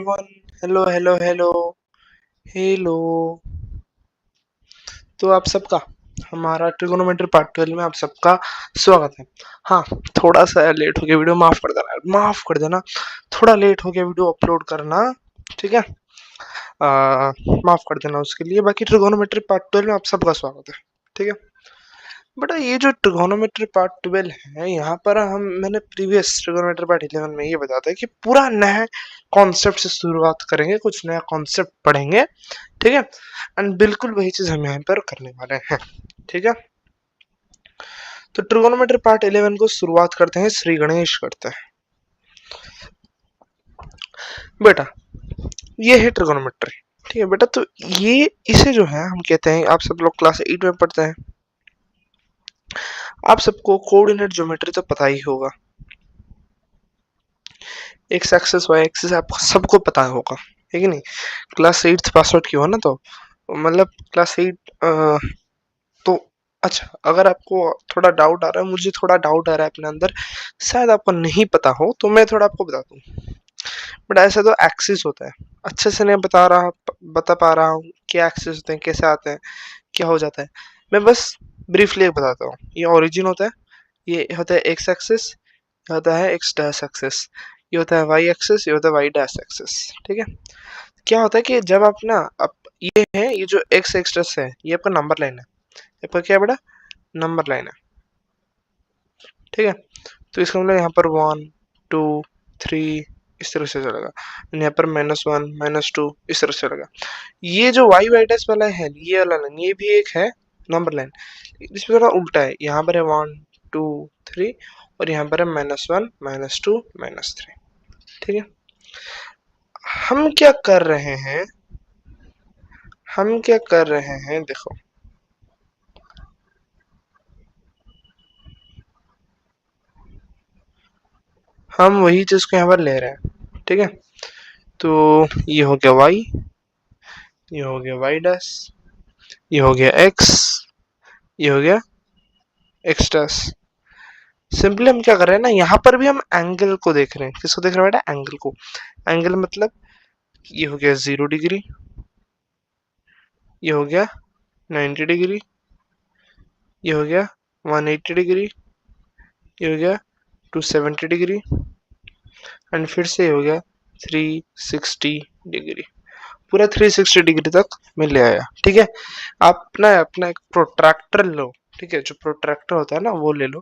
Everyone, hello hello hello hello. तो आप सबका हमारा ट्रिगोनोमेट्री पार्ट 12 में आप सबका स्वागत है। हाँ, थोड़ा सा लेट हो गया वीडियो, माफ कर देना, माफ कर देना। थोड़ा लेट हो गया वीडियो अपलोड करना, ठीक है। माफ कर देना उसके लिए। बाकी ट्रिगोनोमेट्री पार्ट 12 में आप सबका स्वागत है, ठीक है। बेटा, ये जो ट्रिगोनोमेट्री पार्ट 12 है, यहाँ पर मैंने प्रीवियस ट्रिगोनोमेट्री पार्ट 11 में ये बताया था कि पूरा नया कॉन्सेप्ट से शुरुआत करेंगे, कुछ नया कॉन्सेप्ट पढ़ेंगे, ठीक है। एंड बिल्कुल वही चीज हम यहाँ पर करने वाले हैं, ठीक है। तो ट्रिगोनोमेट्री पार्ट 11 को शुरुआत करते हैं, श्री गणेश करते हैं। बेटा, ये है ट्रिगोनोमेट्री, ठीक है बेटा। तो ये इसे जो है हम कहते हैं, आप सब लोग क्लास 8 में पढ़ते हैं, आप सबको कोऑर्डिनेट ज्योमेट्री तो पता ही होगा। एक्स एक्सिस वाई एक्सिस आपको सबको पता होगा, है कि नहीं। क्लास 8 पास आउट किया हो ना, तो मतलब क्लास 8। तो अच्छा, अगर आपको थोड़ा डाउट आ रहा है, मुझे थोड़ा डाउट आ रहा है अपने अंदर, शायद आपको नहीं पता हो, तो मैं थोड़ा आपको बता दूं। बट ऐसा तो एक्सिस होता है, अच्छे से नहीं बता पा रहा हूँ क्या एक्सिस होते हैं, कैसे आते हैं, क्या हो जाता है। मैं बस ब्रीफली बताता हूँ। ये ओरिजिन होता है, ये होता है एक्स एक्सिस, ये होता है एक्स डैश एक्सिस, ये होता है वाई एक्सिस, ये होता है वाई डैश एक्सिस, ठीक है। क्या होता है कि जब आप ना, अब ये है, ये जो एक्स एक्सिस है, ये आपका नंबर लाइन है, आपका क्या है बेटा, नंबर लाइन है, ठीक है। तो इसका मतलब यहाँ पर 1 2 3 इस तरह से चलेगा, यहाँ पर -1 -2 इस तरह से चलेगा। ये जो वाई वाई डैश वाला है, ये वाला लाइन, ये भी एक है नंबर लाइन, इसमें थोड़ा उल्टा है। यहाँ पर है 1 2 3 और यहाँ पर है -1 -2 -3, ठीक है। हम क्या कर रहे हैं, हम क्या कर रहे हैं, देखो, हम वही चीज को यहाँ पर ले रहे हैं, ठीक है। तो ये हो गया y, ये हो गया y डैश, ये हो गया x, ये हो गया x डैश। सिंपली हम क्या कर रहे हैं ना, यहाँ पर भी हम एंगल को देख रहे हैं। किसको देख रहे हैं बेटा, एंगल को। एंगल मतलब ये हो गया 0 डिग्री, ये हो गया 90 डिग्री, ये हो गया 180 डिग्री, ये हो गया 270 डिग्री, एंड फिर से ये हो गया 360 डिग्री। पूरा 360 डिग्री तक मैं ले आया, ठीक है। आप ना अपना एक प्रोट्रैक्टर लो, ठीक है। जो प्रोट्रैक्टर होता है ना, वो ले लो।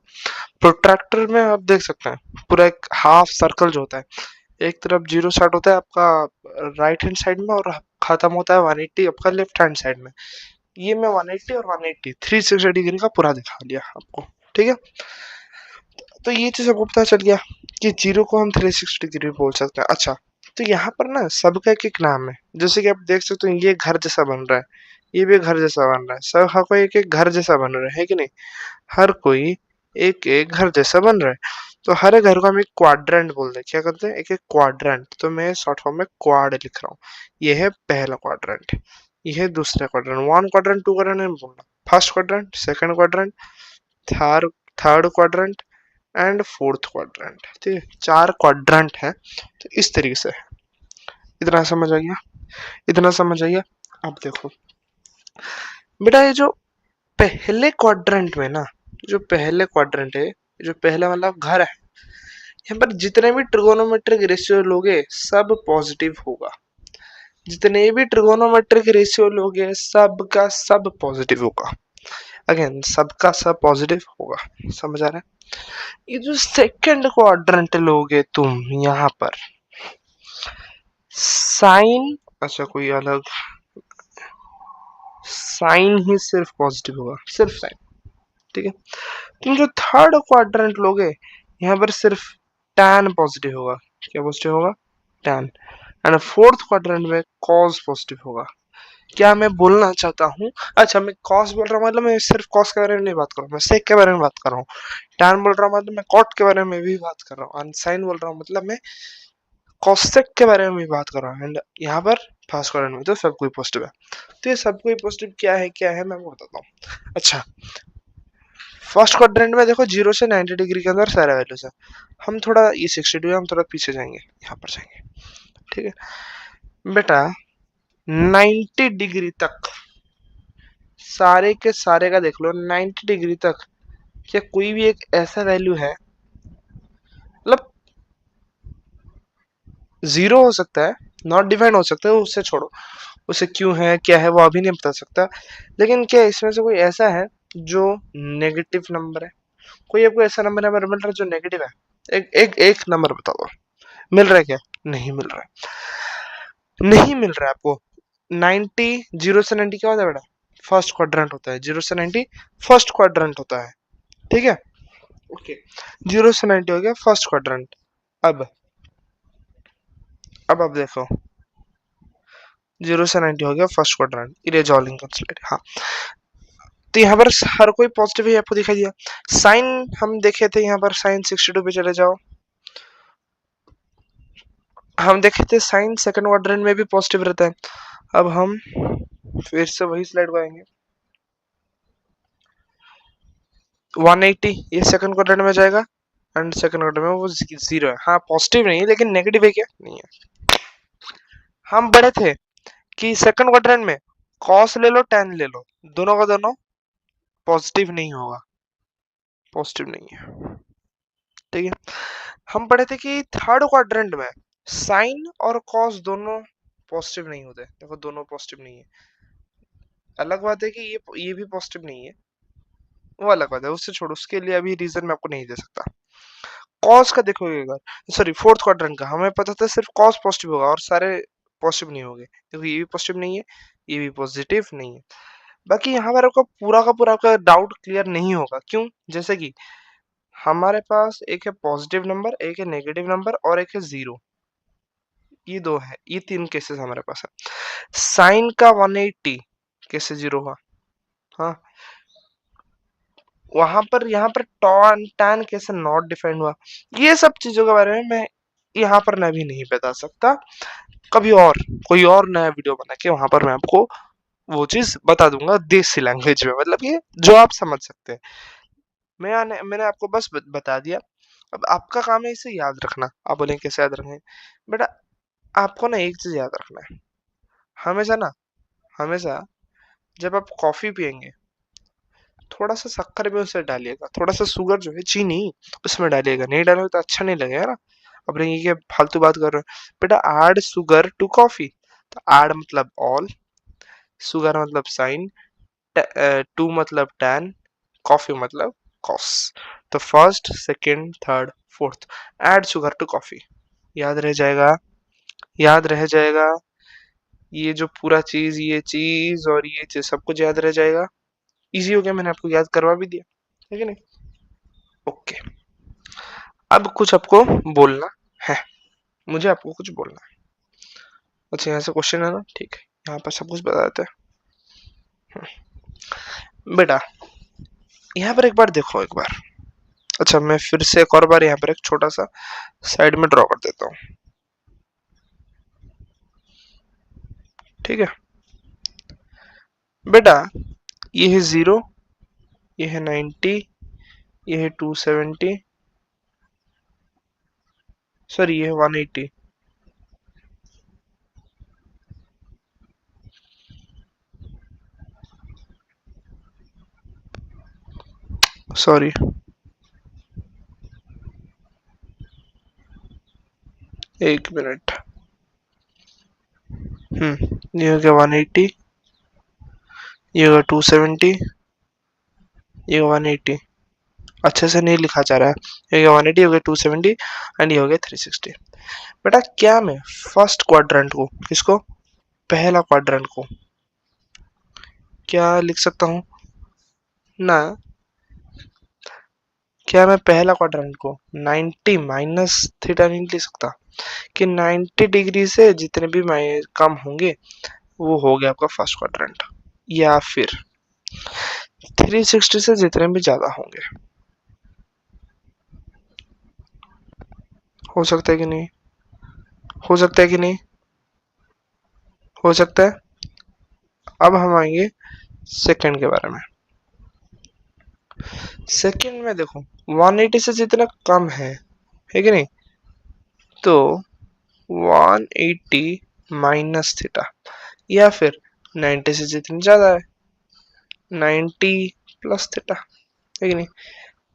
प्रोट्रैक्टर में आप देख सकते हैं पूरा एक हाफ सर्कल जो होता है, एक तरफ जीरो स्टार्ट होता है आपका राइट हैंड साइड में, और खत्म होता है 180 आपका लेफ्ट हैंड साइड में। ये मैं 180 और 180 360 डिग्री का पूरा दिखा दिया आपको, ठीक है। तो ये चीज आपको पता चल गया कि जीरो को हम 360 डिग्री बोल सकते हैं। अच्छा, तो यहाँ पर ना सबका एक एक नाम है। जैसे कि आप देख सकते हो, ये घर जैसा बन रहा है, ये भी घर जैसा बन रहा है, सब हर कोई एक एक घर जैसा बन रहा है कि नहीं। हर कोई एक एक घर जैसा बन रहा है। तो हर एक घर को हम एक क्वाड्रेंट बोलते हैं। क्या करते हैं, एक एक क्वाड्रेंट। तो मैं शॉर्ट फॉर्म में क्वाड लिख रहा हूँ। ये है पहला क्वाड्रेंट, ये है दूसरा क्वाड्रेंट। 1 क्वाड्रेंट 2 क्वाड्रेंट नहीं बोलना, first quadrant, second quadrant, third third quadrant and fourth quadrant, ठीक है। 4 क्वाड्रेंट है। तो इस तरीके से है। इतना समझ आ गया, इतना समझ आ गया। अब देखो बेटा, ये जो पहले क्वाड्रेंट में ना, जो पहले क्वाड्रेंट है, जो पहला मतलब घर है, यहाँ पर जितने भी ट्रिगोनोमेट्रिक रेशियो लोगे सब पॉजिटिव होगा। जितने भी ट्रिगोनोमेट्रिक रेशियो लोगे सबका सब पॉजिटिव होगा। अगेन, सबका सब पॉजिटिव होगा, समझ आ रहा है। ये जो सेकंड क्वाड्रेंट लोगे तुम, यहाँ पर साइन, अच्छा कोई अलग, साइन ही सिर्फ पॉजिटिव होगा, सिर्फ साइन, ठीक है। तुम जो थर्ड क्वाड्रेंट लोगे, यहाँ पर सिर्फ टैन पॉजिटिव होगा। क्या पॉजिटिव होगा, टैन। एंड फोर्थ क्वाड्रेंट में कॉस पॉजिटिव होगा। क्या मैं बोलना चाहता हूँ, अच्छा मैं कॉस बोल रहा हूँ मतलब मैं सिर्फ कॉस के बारे में नहीं बात कर रहा हूँ, मैं सेक के बारे में बात कर रहा हूँ। टैन बोल रहा हूँ मतलब मैं कॉट के बारे में भी बात कर रहा हूँ। एंड साइन बोल रहा हूँ मतलब मैं कॉसेक के बारे में भी बात कर रहा हूँ। एंड यहाँ पर फर्स्ट क्वाड्रेंट में तो सब कोई पॉजिटिव है। तो ये सब कोई पॉजिटिव क्या है मैं आपको बताता हूँ। अच्छा, फर्स्ट क्वाड्रेंट में देखो 0 से 90 डिग्री के अंदर सारे वैल्यूज है। हम थोड़ा ये 60 डिग्री, हम थोड़ा पीछे जाएंगे, यहाँ पर जाएंगे। ठीक है बेटा, 90 डिग्री तक सारे के सारे का देख लो, 90 डिग्री तक क्या कोई भी एक ऐसा वैल्यू है, मतलब जीरो हो सकता है, नॉट डिफाइंड हो सकता है, उससे छोड़ो, उसे क्यों है क्या है वो अभी नहीं बता सकता, लेकिन क्या इसमें से कोई ऐसा है जो नेगेटिव नंबर है? कोई आपको ऐसा नंबर मिल रहा है जो नेगेटिव है? एक एक एक नंबर बता दो, मिल रहा है क्या? नहीं मिल रहा है, नहीं मिल रहा है आपको। 90, 0 से 90 क्या होता है बेटा? फर्स्ट क्वाड्रेंट होता है। 0 से 90 फर्स्ट क्वाड्रेंट होता है, ठीक है? ओके, 0 से 90 हो गया फर्स्ट क्वाड्रेंट। अब अब देखो, 0 से 90 हो गया first quadrant, erase all incomplete. हाँ, तो यहाँ पर हर कोई पॉजिटिव ही आपको दिखाई दिया। साइन हम देखे थे, यहाँ पर साइन 62 पे चले जाओ, हम देखे थे साइन सेकंड क्वाड्रेंट में भी पॉजिटिव रहता है। अब हम फिर से वही स्लाइड को आएंगे, 180 ये सेकंड क्वाड्रेंट में जाएगा एंड सेकंड क्वाड्रेंट में वो जीरो है। हाँ पॉजिटिव नहीं है लेकिन नेगेटिव है क्या? नहीं है। हम पढ़े थे कि सेकंड क्वाड्रेंट में कॉस ले लो टेन ले लो, दोनों का दोनों पॉजिटिव नहीं होगा, पॉजिटिव नहीं है, ठीक है? हम पढ़े थे कि थर्ड क्वाड्रेंट में साइन और कॉस दोनों पॉजिटिव नहीं होते। देखो दोनों पॉजिटिव नहीं है, अलग बात है कि ये भी पॉजिटिव नहीं है, वो अलग बात है, उससे छोड़ो, उसके लिए अभी रीजन मैं आपको नहीं दे सकता। कॉस का देखोगे अगर, सॉरी फोर्थ क्वाड्रेंट का, हमें पता था सिर्फ कॉस पॉजिटिव होगा और सारे पॉजिटिव नहीं होंगे। देखो ये भी पॉजिटिव नहीं है, ये भी पॉजिटिव नहीं है। बाकी यहाँ पर आपका पूरा का पूरा आपका डाउट क्लियर नहीं होगा, क्यों? जैसे कि हमारे पास एक है पॉजिटिव नंबर, एक है नेगेटिव नंबर और एक है जीरो, ये दो है, ये तीन केसेस हमारे पास है। साइन का 180 कैसे जीरो हुआ? हाँ, वहां पर यहाँ पर टॉन टैन कैसे नॉट डिफाइंड हुआ? ये सब चीजों के बारे में मैं यहाँ पर मैं भी नहीं बता सकता, कभी और कोई और नया वीडियो बना के वहां पर मैं आपको वो चीज बता दूंगा देसी लैंग्वेज में, मतलब ये जो आप समझ सकते हैं। मैंने आपको बस बता दिया, अब आपका काम है इसे याद रखना। आप बोलेंगे कैसे याद रखें? बेटा आपको ना एक चीज याद रखना है, हमेशा ना, हमेशा जब आप कॉफी पियेंगे थोड़ा सा शक्कर भी उससे डालिएगा, थोड़ा सा शुगर जो है चीनी उसमें डालिएगा, नहीं डालोगे तो अच्छा नहीं लगेगा ना। अब नहीं ये फालतू बात कर रहे हो बेटा, ऐड शुगर टू कॉफी, तो ऐड मतलब ऑल, शुगर मतलब साइन, टू मतलब टैन, कॉफी मतलब कॉस। तो first second third fourth, add sugar to coffee, याद रह जाएगा, याद रह जाएगा। ये जो पूरा चीज, ये चीज और ये चीज सब कुछ याद रह जाएगा। इजी हो गया, मैंने आपको याद करवा भी दिया, ठीक है नहीं? ओके, अब कुछ आपको बोलना है, मुझे आपको कुछ बोलना है। अच्छा यहाँ से क्वेश्चन है ना, ठीक है, यहाँ पर सब कुछ बता देते हैं। बेटा यहाँ पर एक बार देखो, एक बार, अच्छा मैं फिर से एक और बार यहाँ पर एक छोटा सा साइड में ड्रॉ कर देता हूँ, ठीक है? बेटा ये है 0, ये है 90, ये है 270, सॉरी ये है 180, सॉरी एक मिनट, ये हो गया 180, ये होगा 270, ये 180, अच्छे से नहीं लिखा जा रहा है, ये हो गया 180, हो गया 270 एंड ये हो गया 360। बेटा क्या मैं फर्स्ट क्वाड्रेंट को, किसको, पहला क्वाड्रेंट को क्या लिख सकता हूँ ना? क्या मैं पहला क्वाड्रेंट को 90 माइनस थीटा नहीं लिख सकता कि 90 डिग्री से जितने भी कम होंगे वो हो गया आपका फर्स्ट क्वाड्रेंट, या फिर 360 से जितने भी ज्यादा होंगे? हो सकता है कि नहीं? हो सकता है कि नहीं? हो सकता है। अब हम आएंगे सेकंड के बारे में। सेकंड में देखो 180 से जितना कम है कि नहीं, तो 180 माइनस थीटा, या फिर 90 से जितनी ज्यादा है 90 प्लस थीटा, है कि नहीं।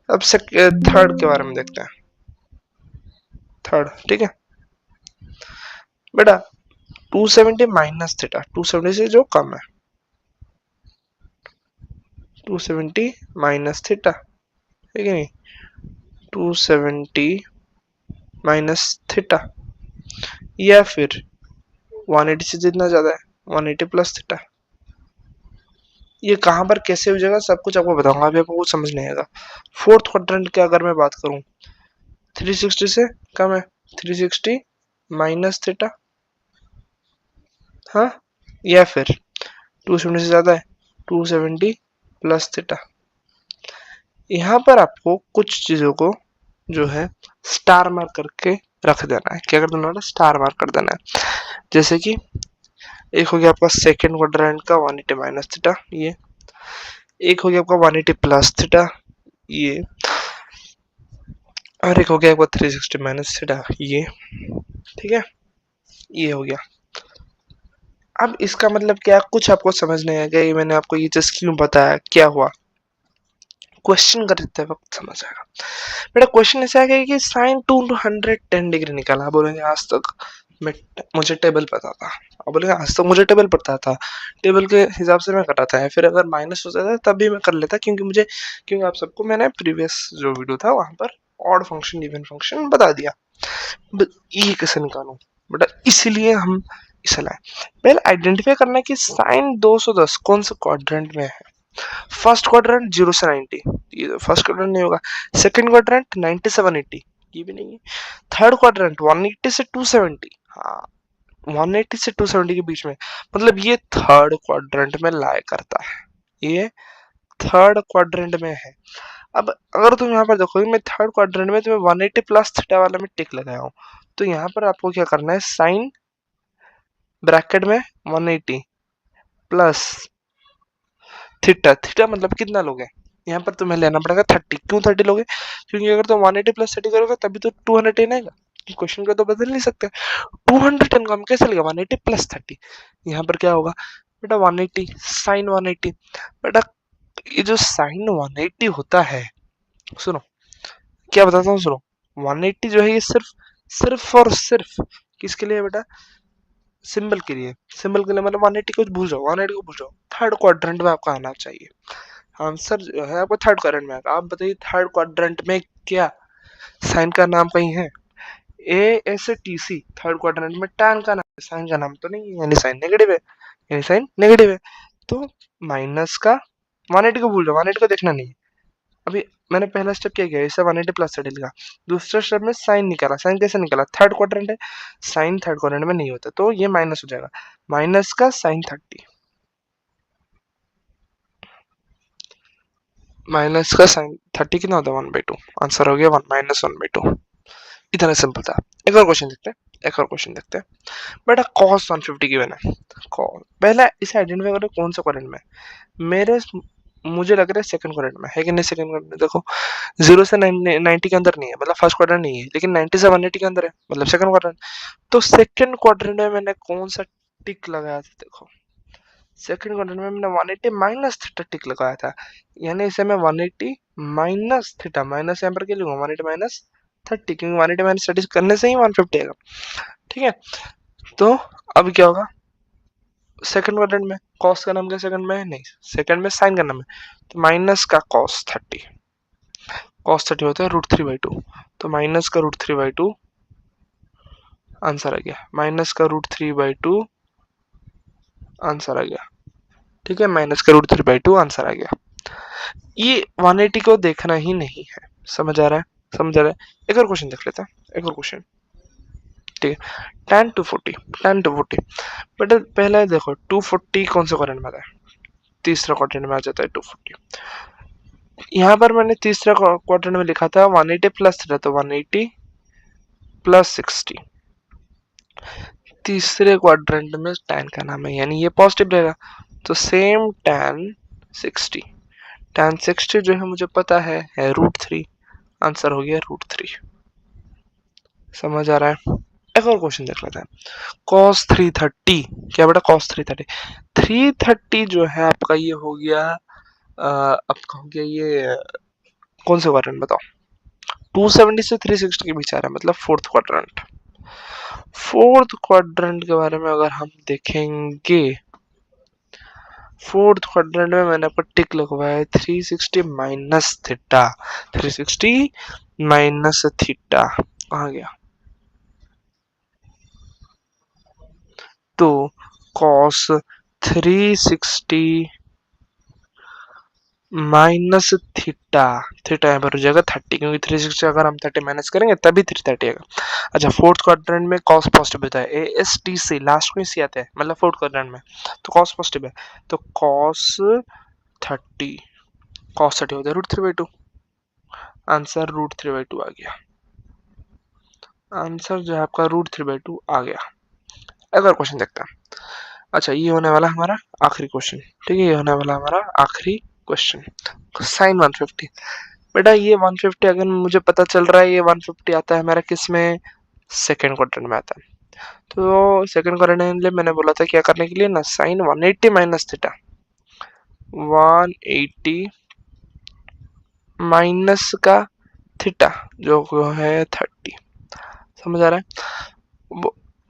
अब से थर्ड के बारे में देखते हैं। थर्ड, ठीक है बेटा, 270 माइनस थीटा, 270 से जो कम है, 270 माइनस थीटा, है कि नहीं, 270 माइनस थीटा, या फिर 180 से जितना ज्यादा है 180 प्लस थीटा। ये कहां पर कैसे हो जाएगा सब कुछ आपको बताऊंगा, अभी आपको कुछ समझ नहीं आएगा। फोर्थ क्वाड्रेंट की अगर मैं बात करूं, 360 से कम है, 360 माइनस थीटा, हाँ, या फिर 270 से ज्यादा है 270 प्लस थीटा। यहाँ पर आपको कुछ चीजों को जो है स्टार मार्क करके रख देना है। क्या कर देना है? स्टार मार्क कर देना है। जैसे कि एक हो गया आपका सेकेंड क्वाड्रेंट का 180 माइनस थीटा, ये एक हो गया आपका 180 प्लस थीटा, ये और एक हो गया आपका 360 माइनस थीटा, ये, ठीक है, ये हो गया। अब इसका मतलब क्या, कुछ आपको समझ नहीं आएगा, ये मैंने आपको ये जस्ट क्यों बताया, क्या हुआ, क्वेश्चन करते वक्त समझ आएगा। बेटा क्वेश्चन ऐसा आएगा कि साइन 210 डिग्री निकाला, बोलेंगे आज तक मैं मुझे टेबल पता था, अब बोलेंगे आज तक मुझे टेबल पता था, टेबल के हिसाब से मैं कर रहा था, या फिर अगर माइनस हो जाता तब भी मैं कर लेता, क्योंकि आप सबको मैंने प्रीवियस जो वीडियो था वहां पर ऑड फंक्शन इवन फंक्शन बता दिया। ये कैसे निकालूं बेटा, इसीलिए हम इसे लाए। पहले आइडेंटिफाई करना है कि साइन 210 कौन से क्वाड्रेंट में है। फर्स्ट क्वाड्रेंट 0 से 90, ये तो फर्स्ट क्वाड्रेंट नहीं होगा। सेकंड क्वाड्रेंट 90 से 180, ये भी नहीं है। थर्ड क्वाड्रेंट 180 से 270, हाँ 180 से 270 के बीच में, मतलब ये थर्ड क्वाड्रेंट में लाया करता है, ये थर्ड क्वाड्रेंट में है। अब अगर तुम यहाँ पर देखोगे मैं थर्ड क्वाड्रेंट में तुम्हें 180 प्लस थीटा वाला में टिक लगाया हूँ, तो यहाँ पर आपको क्या करना है, साइन ब्रैकेट में 180 प्लस थीटा, थीटा मतलब कितना लोगे, यहाँ पर तुम्हें लेना पड़ेगा 30। क्यों 30 लोगे, क्योंकि अगर तुम 180 प्लस 30 करोगे तभी तो 210 आएगा, क्वेश्चन को तो बदल नहीं सकते। 210 को हम कैसे लेगा, 180 प्लस 30, यहाँ पर क्या होगा बेटा 180 साइन 180। बेटा ये जो साइन 180 होता है, सुनो क्या बताता हूँ, सुनो, 180 जो है ये सिर्फ सिर्फ और सिर्फ किसके लिए है बेटा, सिंबल के लिए, सिंबल के लिए, मतलब 180 को भूल जाओ, 180 को भूल जाओ, थर्ड क्वाड्रेंट में आपका आना चाहिए। आंसर जो है आपको थर्ड क्वाड्रेंट में आएगा। आप बताइए थर्ड क्वाड्रेंट में क्या साइन का नाम कहीं है, A S T C, third quadrant में टैन का नाम है, साइन का नाम तो नहीं है, यानी साइन नेगेटिव है, यानी साइन नेगेटिव है। तो माइनस का 180 को भूल जाओ, 180 को देखना नहीं है। अभी मैंने पहला स्टेप क्या किया, इसे 180 प्लस 30 लिखा, दूसरे स्टेप में साइन निकाला, साइन कैसे निकाला, थर्ड क्वाड्रेंट है, साइन थर्ड क्वाड्रेंट में नहीं होता तो ये माइनस हो जाएगा, माइनस का साइन 30, माइनस का साइन 30 कितना होता है 1/2, आंसर हो गया 1 माइनस 1/2। इतना सिंपल था। एक और क्वेश्चन देखते हैं, एक और क्वेश्चन देखते हैं। बेटा cos 150 गिवन है, पहला इसे आइडेंटिफाई करो कौन सा क्वाड्रेंट में, मेरे मुझे लग रहा है सेकंड क्वाड्रेंट में, है कि नहीं, सेकंड क्वाड्रेंट में देखो 0 से 90 के अंदर नहीं है, मतलब फर्स्ट क्वाड्रेंट नहीं है, लेकिन 90 से 180 के अंदर है, मतलब सेकंड क्वाड्रेंट। तो सेकंड क्वाड्रेंट में मैंने कौन सा टिक लगाया था, देखो सेकंड क्वाड्रेंट में मैंने 180 माइनस थीटा टिक लगाया था, यानी इसे मैं 180 माइनस थीटा, माइनस यहाँ पर क्या लूंगा 180 माइनस 30, क्योंकि 180 माइनस 30 करने से ही 150 आएगा, ठीक है। तो अब क्या होगा, सेकंड क्वाड्रेंट में कॉस का नाम क्या सेकंड में है, नहीं सेकंड में साइन का नाम है, तो माइनस का कॉस 30, कॉस 30 होता है √3/2, तो माइनस का √3/2 आंसर आ गया, माइनस का √3/2 आंसर आ गया, ठीक है, माइनस का √3/2 आंसर आ गया। ये 180 को देखना ही नहीं है, समझ आ रहा है, समझ आ रहा है। एक और क्वेश्चन देख लेते हैं, एक और क्वेश्चन, ठीक है, tan 240, बेटा पहला देखो 240 कौन से क्वाड्रेंट में आता है, तीसरा क्वाड्रेंट में आ जाता है 240। यहाँ पर मैंने तीसरा क्वाड्रेंट में लिखा था 180 प्लस थीटा, तो 180 प्लस 60, तीसरे क्वाड्रेंट में tan का नाम है, यानी ये पॉजिटिव रहेगा, तो सेम tan 60 जो है मुझे पता है √3, आंसर हो गया √3, समझ आ रहा है। एक और क्वेश्चन देख लेते हैं। cos 330, क्या बेटा cos 330, 330 जो है आपका ये हो गया आपका हो गया ये कौन से क्वाड्रेंट बताओ, 270 से 360 के बीच आ रहा है, मतलब फोर्थ क्वाड्रेंट। फोर्थ क्वाड्रेंट के बारे में अगर हम देखेंगे, फोर्थ क्वाड्रेंट में मैंने आपको टिक लगवाया है 360 माइनस थीटा, 360 माइनस थीटा कहाँ गया, तो cos 360 माइनस थीटा, थीटा यहाँ पर हो जाएगा 30, क्योंकि 360 अगर हम 30 माइनस करेंगे तभी 330 आएगा। अच्छा फोर्थ क्वाड्रेंट में cos पॉजिटिव होता है, A S T C last में सी आता है, मतलब फोर्थ क्वाड्रेंट में, तो cos पॉजिटिव है, तो cos 30, cos 30 होता है √3/2, आंसर √3/2 आ गया, आंसर जो है आपका √3/2 आ गया। अगला क्वेश्चन देखते हैं। अच्छा ये होने वाला हमारा आखिरी क्वेश्चन, ठीक है, ये होने वाला हमारा आखिरी क्वेश्चन। साइन 150, बेटा ये 150 अगर मुझे पता चल रहा है ये 150 आता है हमारा किस में, सेकंड क्वाड्रेंट में आता है, तो सेकंड क्वाड्रेंट में मैंने बोला था क्या करने के लिए ना, साइन 180 माइनस थीटा, 180 माइनस का थीटा जो है 30, समझ आ रहा है,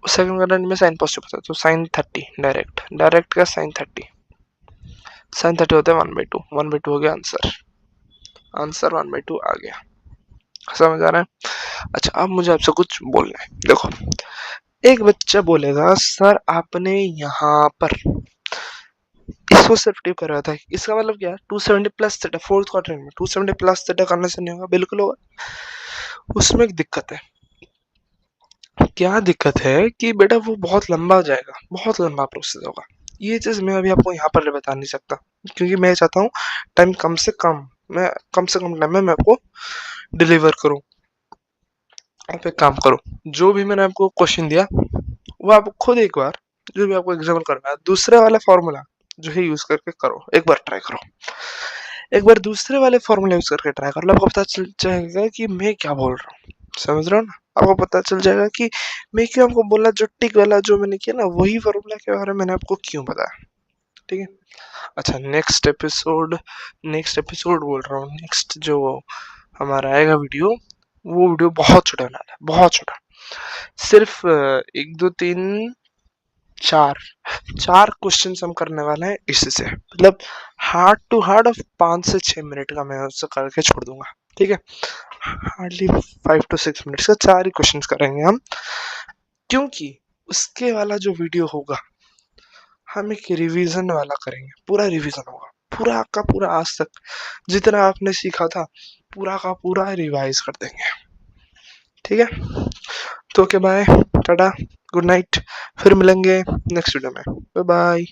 सेकंड क्वाड्रेंट में साइन पॉजिटिव होता है, तो साइन 30 डायरेक्ट, डायरेक्ट का साइन 30, साइन 30 होता है 1/2, 1/2 हो गया आंसर, आंसर 1/2 आ गया, समझ आ रहा है। अच्छा अब मुझे आपसे कुछ बोलना है, देखो एक बच्चा बोलेगा सर आपने यहाँ पर इसको सिर्फ टिप कर रहा था, इसका मतलब क्या है, 270 प्लस थीटा, फोर्थ क्वाड्रेंट में 270 प्लस थीटा करने से नहीं होगा, बिल्कुल होगा, उसमें एक दिक्कत है, क्या दिक्कत है कि बेटा वो बहुत लंबा हो जाएगा, बहुत लंबा प्रोसेस होगा, ये चीज मैं अभी आपको यहाँ पर बता नहीं सकता, क्योंकि मैं चाहता हूँ टाइम कम से कम, मैं कम से कम टाइम में मैं आपको डिलीवर करूँ। आप एक काम करो, जो भी मैंने आपको क्वेश्चन दिया वो आप खुद एक बार, जो भी आपको एग्जाम्पल करना है दूसरे वाला फॉर्मूला जो है यूज करके करो, एक बार ट्राई करो, एक बार दूसरे वाले फॉर्मूला यूज करके ट्राई कर लो, आपको पता चल जाएगा कि मैं क्या बोल रहा हूँ, समझ रहे हो ना, आपको पता चल जाएगा कि मैं क्यों आपको बोला, जो टिक वाला जो मैंने किया ना वही फॉर्मूला के बारे में मैंने आपको क्यों बताया, ठीक है। अच्छा नेक्स्ट एपिसोड बोल रहा हूँ, नेक्स्ट जो हमारा आएगा वीडियो, वो वीडियो बहुत छोटा बनाना है, बहुत छोटा, सिर्फ एक दो तीन चार चार क्वेश्चन हम करने वाले हैं इससे, मतलब हार्ड टू हार्ड ऑफ 5 से 6 मिनट का मैं उससे करके छोड़ दूंगा, ठीक है, हार्डली 5 to 6 मिनट्स का 4 ही क्वेश्चन करेंगे हम, क्योंकि उसके वाला जो वीडियो होगा हम एक रिवीजन वाला करेंगे, पूरा रिवीजन होगा, पूरा का पूरा आज तक जितना आपने सीखा था पूरा का पूरा रिवाइज कर देंगे, ठीक है। तो okay bye, tata, good night, फिर मिलेंगे नेक्स्ट वीडियो में, बाय बाय।